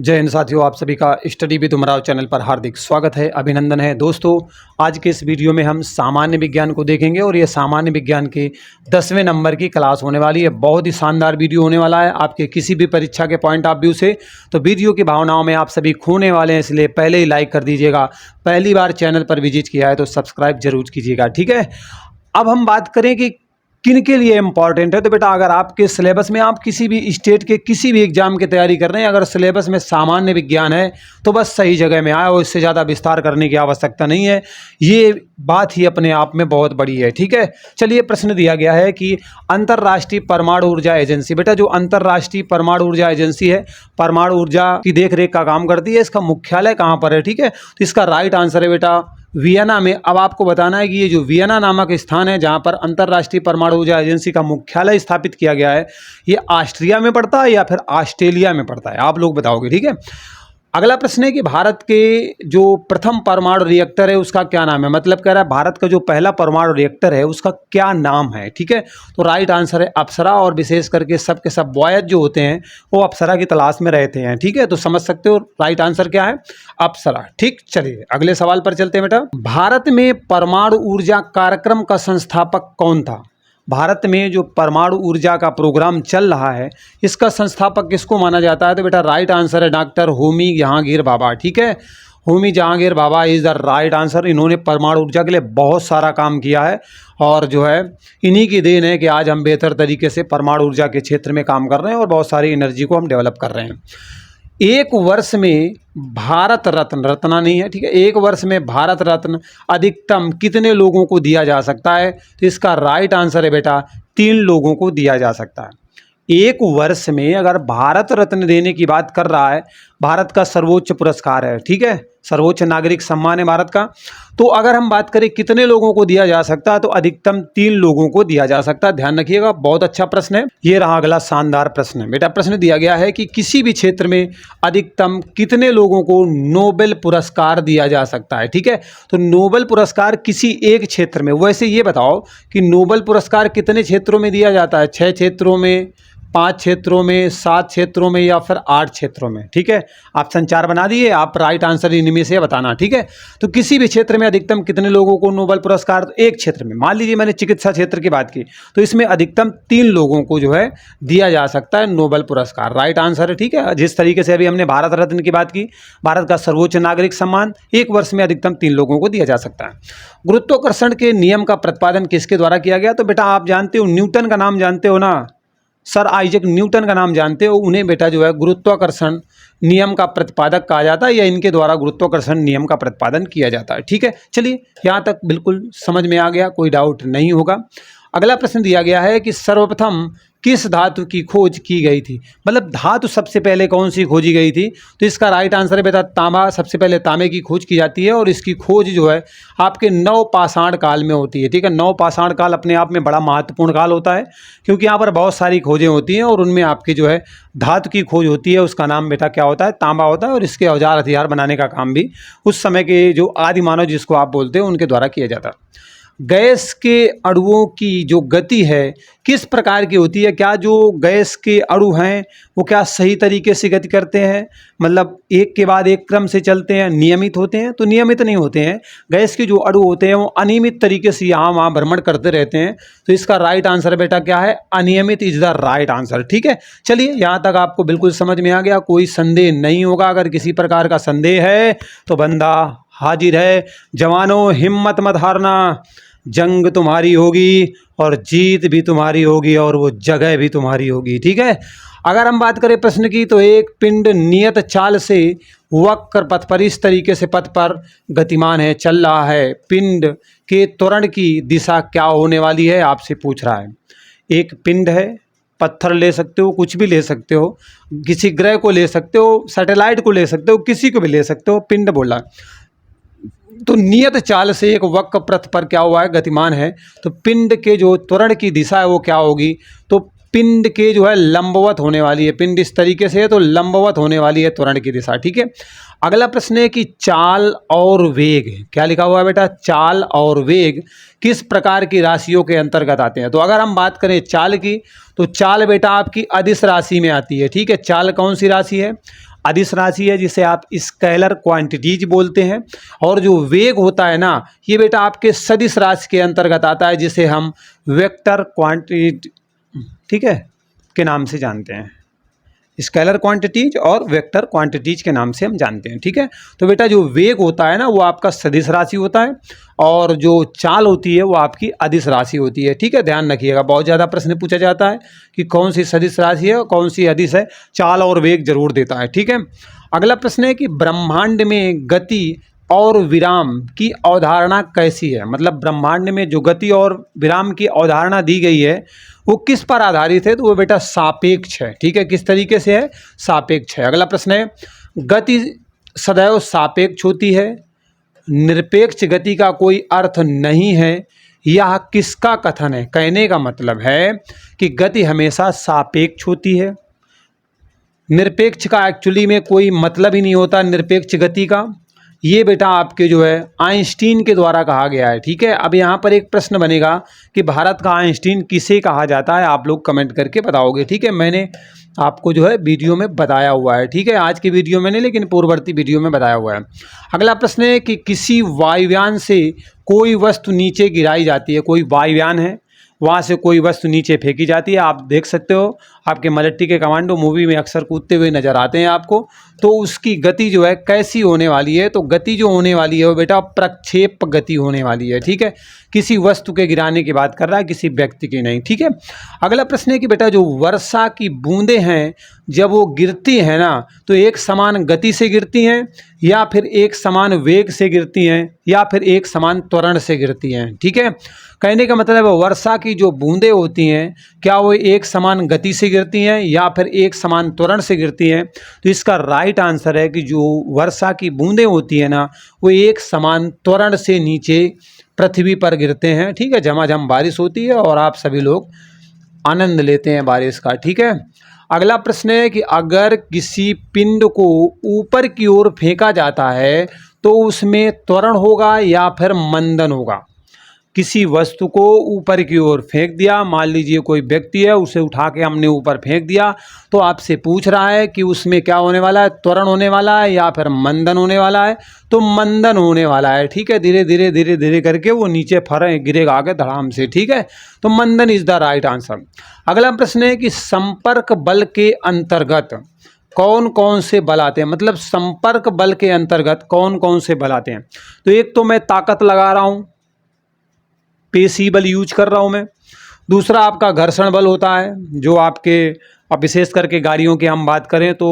जय हिंद साथियों, आप सभी का स्टडी विद उमराव चैनल पर हार्दिक स्वागत है, अभिनंदन है। दोस्तों, आज के इस वीडियो में हम सामान्य विज्ञान को देखेंगे और ये सामान्य विज्ञान के 10वें नंबर की क्लास होने वाली है। बहुत ही शानदार वीडियो होने वाला है आपके किसी भी परीक्षा के पॉइंट ऑफ व्यू से। तो वीडियो की भावनाओं में आप सभी खोने वाले हैं, इसलिए पहले ही लाइक कर दीजिएगा। पहली बार चैनल पर विजिट किया है तो सब्सक्राइब जरूर कीजिएगा, ठीक है। अब हम बात करें कि किन के लिए इम्पॉर्टेंट है। तो बेटा, अगर आपके सिलेबस में आप किसी भी स्टेट के किसी भी एग्जाम की तैयारी कर रहे हैं, अगर सिलेबस में सामान्य विज्ञान है तो बस सही जगह में आए और इससे ज़्यादा विस्तार करने की आवश्यकता नहीं है। ये बात ही अपने आप में बहुत बड़ी है, ठीक है। चलिए, प्रश्न दिया गया है कि अंतर्राष्ट्रीय परमाणु ऊर्जा एजेंसी, बेटा जो अंतर्राष्ट्रीय परमाणु ऊर्जा एजेंसी है, परमाणु ऊर्जा की देखरेख का काम करती है, इसका मुख्यालय कहाँ पर है, ठीक है। तो इसका राइट आंसर है बेटा वियना में। अब आपको बताना है कि ये जो वियना नामक स्थान है जहाँ पर अंतर्राष्ट्रीय परमाणु ऊर्जा एजेंसी का मुख्यालय स्थापित किया गया है, ये ऑस्ट्रिया में पड़ता है या फिर ऑस्ट्रेलिया में पड़ता है, आप लोग बताओगे, ठीक है। अगला प्रश्न है कि भारत के जो प्रथम परमाणु रिएक्टर है उसका क्या नाम है। मतलब कह रहा है भारत का जो पहला परमाणु रिएक्टर है उसका क्या नाम है, ठीक है। तो राइट आंसर है अप्सरा, और विशेष करके सब के सब बॉयज जो होते हैं वो अप्सरा की तलाश में रहते हैं, ठीक है। तो समझ सकते हो राइट आंसर क्या है, अप्सरा, ठीक। चलिए अगले सवाल पर चलते हैं बेटा। भारत में परमाणु ऊर्जा कार्यक्रम का संस्थापक कौन था। भारत में जो परमाणु ऊर्जा का प्रोग्राम चल रहा है इसका संस्थापक किसको माना जाता है। तो बेटा राइट आंसर है डॉक्टर होमी जहांगीर भाभा, ठीक है। Homi Jahangir Bhabha is the right answer. इन्होंने परमाणु ऊर्जा के लिए बहुत सारा काम किया है और जो है इन्हीं की देन है कि आज हम बेहतर तरीके से परमाणु ऊर्जा के क्षेत्र में काम कर रहे हैं और बहुत सारी एनर्जी को हम डेवलप कर रहे हैं। एक वर्ष में भारत रत्न, रत्ना नहीं है, ठीक है, एक वर्ष में भारत रत्न अधिकतम कितने लोगों को दिया जा सकता है। तो इसका राइट आंसर है बेटा 3 लोगों को दिया जा सकता है। एक वर्ष में अगर भारत रत्न देने की बात कर रहा है, भारत का सर्वोच्च पुरस्कार है, ठीक है, सर्वोच्च नागरिक सम्मान है भारत का। तो अगर हम बात करें कितने लोगों को दिया जा सकता है तो अधिकतम 3 लोगों को दिया जा सकता है। ध्यान रखिएगा, बहुत अच्छा प्रश्न है। ये रहा अगला शानदार प्रश्न है बेटा। प्रश्न दिया गया है कि किसी भी क्षेत्र में अधिकतम कितने लोगों को नोबेल पुरस्कार दिया जा सकता है, ठीक है। तो नोबेल पुरस्कार किसी एक क्षेत्र में, वैसे ये बताओ कि नोबेल पुरस्कार कितने क्षेत्रों में दिया जाता है, 6 क्षेत्रों में, 5 क्षेत्रों में, 7 क्षेत्रों में या फिर 8 क्षेत्रों में, ठीक है। ऑप्शन 4 बना दिए आप, राइट आंसर इनमें से बताना, ठीक है। तो किसी भी क्षेत्र में अधिकतम कितने लोगों को नोबेल पुरस्कार, तो एक क्षेत्र में, मान लीजिए मैंने चिकित्सा क्षेत्र की बात की तो इसमें अधिकतम 3 लोगों को जो है दिया जा सकता है नोबेल पुरस्कार, राइट आंसर है, ठीक है। जिस तरीके से अभी हमने भारत रत्न की बात की, भारत का सर्वोच्च नागरिक सम्मान, एक वर्ष में अधिकतम 3 लोगों को दिया जा सकता है। गुरुत्वाकर्षण के नियम का प्रतिपादन किसके द्वारा किया गया। तो बेटा आप जानते हो न्यूटन का नाम जानते हो ना, सर आइजैक न्यूटन का नाम जानते हो। उन्हें बेटा जो है गुरुत्वाकर्षण नियम का प्रतिपादक कहा जाता है या इनके द्वारा गुरुत्वाकर्षण नियम का प्रतिपादन किया जाता है, ठीक है। चलिए यहाँ तक बिल्कुल समझ में आ गया, कोई डाउट नहीं होगा। अगला प्रश्न दिया गया है कि सर्वप्रथम किस धातु की खोज की गई थी। मतलब धातु सबसे पहले कौन सी खोजी गई थी। तो इसका राइट आंसर है बेटा तांबा। सबसे पहले तांबे की खोज की जाती है और इसकी खोज जो है आपके नवपाषाण काल में होती है, ठीक है। नवपाषाण काल अपने आप में बड़ा महत्वपूर्ण काल होता है क्योंकि यहाँ पर बहुत सारी खोजें होती हैं और उनमें आपकी जो है धातु की खोज होती है, उसका नाम बेटा क्या होता है, तांबा होता है। और इसके औजार हथियार बनाने का काम भी उस समय के जो आदि मानव जिसको आप बोलते हैं उनके द्वारा किया जाता है। गैस के अणुओं की जो गति है किस प्रकार की होती है। क्या जो गैस के अणु हैं वो क्या सही तरीके से गति करते हैं, मतलब एक के बाद एक क्रम से चलते हैं, नियमित होते हैं। तो नियमित नहीं होते हैं, गैस के जो अणु होते हैं वो अनियमित तरीके से यहाँ वहाँ भ्रमण करते रहते हैं। तो इसका राइट आंसर बेटा क्या है, अनियमित इज द राइट आंसर, ठीक है। चलिए यहाँ तक आपको बिल्कुल समझ में आ गया, कोई संदेह नहीं होगा। अगर किसी प्रकार का संदेह है तो बंदा हाजिर है। जवानों हिम्मत मत हारना, जंग तुम्हारी होगी और जीत भी तुम्हारी होगी और वो जगह भी तुम्हारी होगी, ठीक है। अगर हम बात करें प्रश्न की तो एक पिंड नियत चाल से वक्र पथ पर इस तरीके से पथ पर गतिमान है, चल रहा है, पिंड के त्वरण की दिशा क्या होने वाली है आपसे पूछ रहा है। एक पिंड है, पत्थर ले सकते हो, कुछ भी ले सकते हो, किसी ग्रह को ले सकते हो, सैटेलाइट को ले सकते हो, किसी को भी ले सकते हो, पिंड बोला। तो नियत चाल से एक वक्र पथ पर क्या हुआ है, गतिमान है। तो पिंड के जो त्वरण की दिशा है वो क्या होगी, तो पिंड के जो है लंबवत होने वाली है। पिंड इस तरीके से है तो लंबवत होने वाली है त्वरण की दिशा, ठीक है। अगला प्रश्न है कि चाल और वेग, क्या लिखा हुआ है बेटा, चाल और वेग किस प्रकार की राशियों के अंतर्गत आते हैं। तो अगर हम बात करें चाल की तो चाल बेटा आपकी अदिश राशि में आती है, ठीक है। चाल कौन सी राशि है, अदिश राशि है जिसे आप स्केलर क्वांटिटीज बोलते हैं। और जो वेग होता है ना, ये बेटा आपके सदिश राशि के अंतर्गत आता है जिसे हम वेक्टर क्वांटिटी, ठीक है, के नाम से जानते हैं। स्केलर क्वांटिटीज और वेक्टर क्वांटिटीज के नाम से हम जानते हैं, ठीक है। तो बेटा जो वेग होता है ना वो आपका सदिश राशि होता है और जो चाल होती है वो आपकी अदिश राशि होती है, ठीक है। ध्यान रखिएगा, बहुत ज़्यादा प्रश्न पूछा जाता है कि कौन सी सदिश राशि है और कौन सी अदिश है, चाल और वेग जरूर देता है, ठीक है। अगला प्रश्न है कि ब्रह्मांड में गति और विराम की अवधारणा कैसी है। मतलब ब्रह्मांड में जो गति और विराम की अवधारणा दी गई है वो किस पर आधारित है, तो वो बेटा सापेक्ष है, ठीक है। किस तरीके से है, सापेक्ष है। अगला प्रश्न है, गति सदैव सापेक्ष होती है, निरपेक्ष गति का कोई अर्थ नहीं है, यह किसका कथन है। कहने का मतलब है कि गति हमेशा सापेक्ष होती है, निरपेक्ष का एक्चुअली में कोई मतलब ही नहीं होता निरपेक्ष गति का। ये बेटा आपके जो है आइंस्टीन के द्वारा कहा गया है, ठीक है। अब यहाँ पर एक प्रश्न बनेगा कि भारत का आइंस्टीन किसे कहा जाता है, आप लोग कमेंट करके बताओगे, ठीक है। मैंने आपको जो है वीडियो में बताया हुआ है, ठीक है। आज की वीडियो में नहीं लेकिन पूर्ववर्ती वीडियो में बताया हुआ है। अगला प्रश्न है कि किसी वायुयान से कोई वस्तु नीचे गिराई जाती है, कोई वायुयान है वहाँ से कोई वस्तु नीचे फेंकी जाती है, आप देख सकते हो आपके मलट्टी के कमांडो मूवी में अक्सर कूदते हुए नजर आते हैं आपको। तो उसकी गति जो है कैसी होने वाली है, तो गति जो होने वाली है वो बेटा प्रक्षेप गति होने वाली है, ठीक है। किसी वस्तु के गिराने की बात कर रहा है, किसी व्यक्ति की नहीं, ठीक है। अगला प्रश्न है कि बेटा जो वर्षा की बूंदें हैं जब वो गिरती हैं ना तो एक समान गति से गिरती हैं या फिर एक समान वेग से गिरती हैं या फिर एक समान त्वरण से गिरती हैं, ठीक है। कहने का मतलब है वर्षा की जो बूंदें होती हैं क्या वो एक समान गति से गिरती हैं या फिर एक समान त्वरण से गिरती हैं, तो इसका राइट आंसर है कि जो वर्षा की बूंदें होती हैं ना वो एक समान त्वरण से नीचे पृथ्वी पर गिरते हैं, ठीक है। झमाझम बारिश होती है और आप सभी लोग आनंद लेते हैं बारिश का, ठीक है। अगला प्रश्न है कि अगर किसी पिंड को ऊपर की ओर फेंका जाता है तो उसमें त्वरण होगा या फिर मंदन होगा। किसी वस्तु को ऊपर की ओर फेंक दिया, मान लीजिए कोई व्यक्ति है उसे उठा के हमने ऊपर फेंक दिया, तो आपसे पूछ रहा है कि उसमें क्या होने वाला है, त्वरण होने वाला है या फिर मंदन होने वाला है, तो मंदन होने वाला है, ठीक है। धीरे धीरे धीरे धीरे करके वो नीचे फर गिरेगा आगे धड़ाम से, ठीक है। तो मंदन इज द राइट आंसर। अगला प्रश्न है कि संपर्क बल के अंतर्गत कौन कौन से बल आते हैं, मतलब संपर्क बल के अंतर्गत कौन कौन से बल आते हैं। तो एक तो मैं ताकत लगा रहा हूँ, पेशी बल यूज कर रहा हूँ मैं। दूसरा आपका घर्षण बल होता है जो आपके, अब विशेष करके गाड़ियों की हम बात करें तो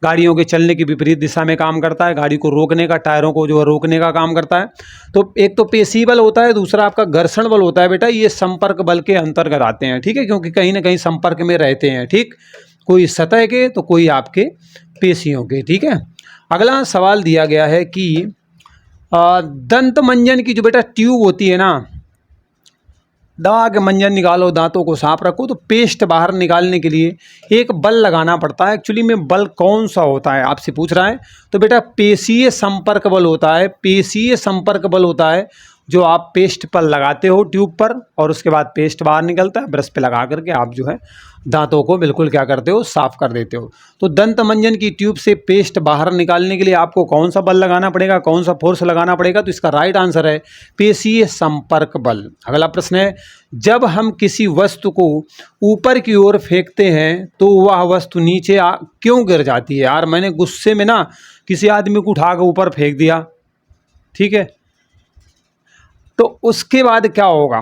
गाड़ियों के चलने की विपरीत दिशा में काम करता है, गाड़ी को रोकने का, टायरों को जो है रोकने का काम करता है। तो एक तो पेशी बल होता है, दूसरा आपका घर्षण बल होता है बेटा। ये संपर्क बल के अंतर्गत आते हैं, ठीक है, क्योंकि कहीं ना कहीं संपर्क में रहते हैं, ठीक। कोई सतह के तो कोई आपके पेशियों के, ठीक है। अगला सवाल दिया गया है कि दंत मंजन की जो बेटा ट्यूब होती है ना, दवा के मंजन निकालो, दांतों को साफ रखो, तो पेस्ट बाहर निकालने के लिए एक बल लगाना पड़ता है। एक्चुअली में बल कौन सा होता है आपसे पूछ रहा है, तो बेटा पेशीय संपर्क बल होता है। पेशीय संपर्क बल होता है जो आप पेस्ट पर लगाते हो ट्यूब पर और उसके बाद पेस्ट बाहर निकलता है, ब्रश पे लगा करके आप जो है दांतों को बिल्कुल क्या करते हो, साफ कर देते हो। तो दंत मंजन की ट्यूब से पेस्ट बाहर निकालने के लिए आपको कौन सा बल लगाना पड़ेगा, कौन सा फोर्स लगाना पड़ेगा, तो इसका राइट आंसर है पेशीय संपर्क बल। अगला प्रश्न है, जब हम किसी वस्तु को ऊपर की ओर फेंकते हैं तो वह वस्तु नीचे क्यों गिर जाती है। यार मैंने गुस्से में ना किसी आदमी को उठा कर ऊपर फेंक दिया, ठीक है, तो उसके बाद क्या होगा,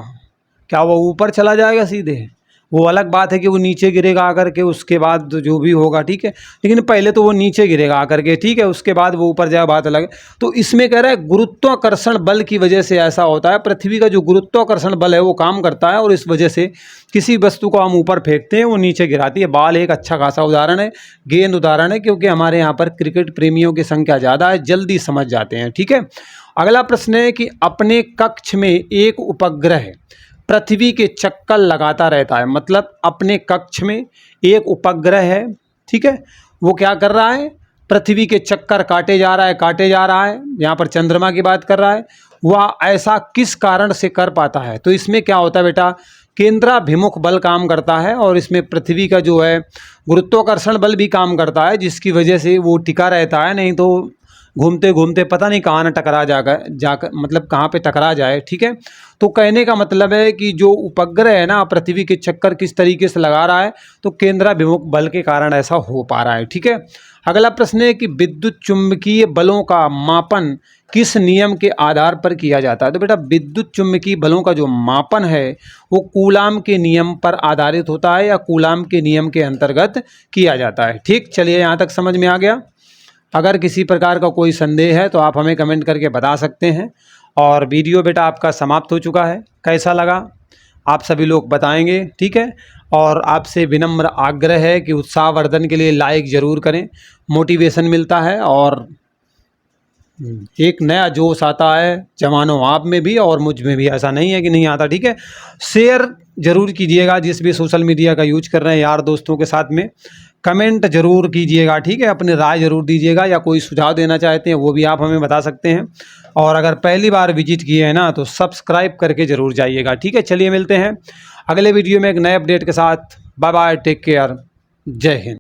क्या वो ऊपर चला जाएगा सीधे, वो अलग बात है कि वो नीचे गिरेगा आकर के, उसके बाद जो भी होगा, ठीक है, लेकिन पहले तो वो नीचे गिरेगा आकर के, ठीक है, उसके बाद वो ऊपर जाए, बात अलग है। तो इसमें कह रहा है गुरुत्वाकर्षण बल की वजह से ऐसा होता है, पृथ्वी का जो गुरुत्वाकर्षण बल है वो काम करता है और इस वजह से किसी वस्तु को हम ऊपर फेंकते हैं वो नीचे गिराती है। बॉल एक अच्छा खासा उदाहरण है, गेंद उदाहरण है, क्योंकि हमारे यहाँ पर क्रिकेट प्रेमियों की संख्या ज़्यादा है, जल्दी समझ जाते हैं, ठीक है। अगला प्रश्न है कि अपने कक्ष में एक उपग्रह पृथ्वी के चक्कर लगाता रहता है, मतलब अपने कक्ष में एक उपग्रह है, ठीक है, वो क्या कर रहा है, पृथ्वी के चक्कर काटे जा रहा है, काटे जा रहा है, यहाँ पर चंद्रमा की बात कर रहा है। वह ऐसा किस कारण से कर पाता है, तो इसमें क्या होता है बेटा केंद्राभिमुख बल काम करता है और इसमें पृथ्वी का जो है गुरुत्वाकर्षण बल भी काम करता है, जिसकी वजह से वो टिका रहता है, नहीं तो घूमते घूमते पता नहीं कहाँ न टकरा जाकर मतलब कहाँ पे टकरा जाए। ठीक है, तो कहने का मतलब है कि जो उपग्रह है ना पृथ्वी के चक्कर किस तरीके से लगा रहा है, तो केंद्राभिमुख बल के कारण ऐसा हो पा रहा है। ठीक है, अगला प्रश्न है कि विद्युत चुंबकीय बलों का मापन किस नियम के आधार पर किया जाता है। तो बेटा विद्युत चुंबकीय बलों का जो मापन है वो कूलाम के नियम पर आधारित होता है या कूलाम के नियम के अंतर्गत किया जाता है। ठीक, चलिए यहाँ तक समझ में आ गया। अगर किसी प्रकार का कोई संदेह है तो आप हमें कमेंट करके बता सकते हैं। और वीडियो बेटा आपका समाप्त हो चुका है, कैसा लगा आप सभी लोग बताएंगे। ठीक है, और आपसे विनम्र आग्रह है कि उत्साहवर्धन के लिए लाइक ज़रूर करें, मोटिवेशन मिलता है और एक नया जोश आता है जवानों आप में भी और मुझ में भी, ऐसा नहीं है कि नहीं आता। ठीक है, शेयर ज़रूर कीजिएगा जिस भी सोशल मीडिया का यूज कर रहे हैं यार दोस्तों के साथ में, कमेंट ज़रूर कीजिएगा। ठीक है, अपनी राय ज़रूर दीजिएगा या कोई सुझाव देना चाहते हैं वो भी आप हमें बता सकते हैं। और अगर पहली बार विजिट किए हैं ना तो सब्सक्राइब करके ज़रूर जाइएगा। ठीक है, चलिए मिलते हैं अगले वीडियो में एक नए अपडेट के साथ। बाय बाय, टेक केयर, जय हिंद।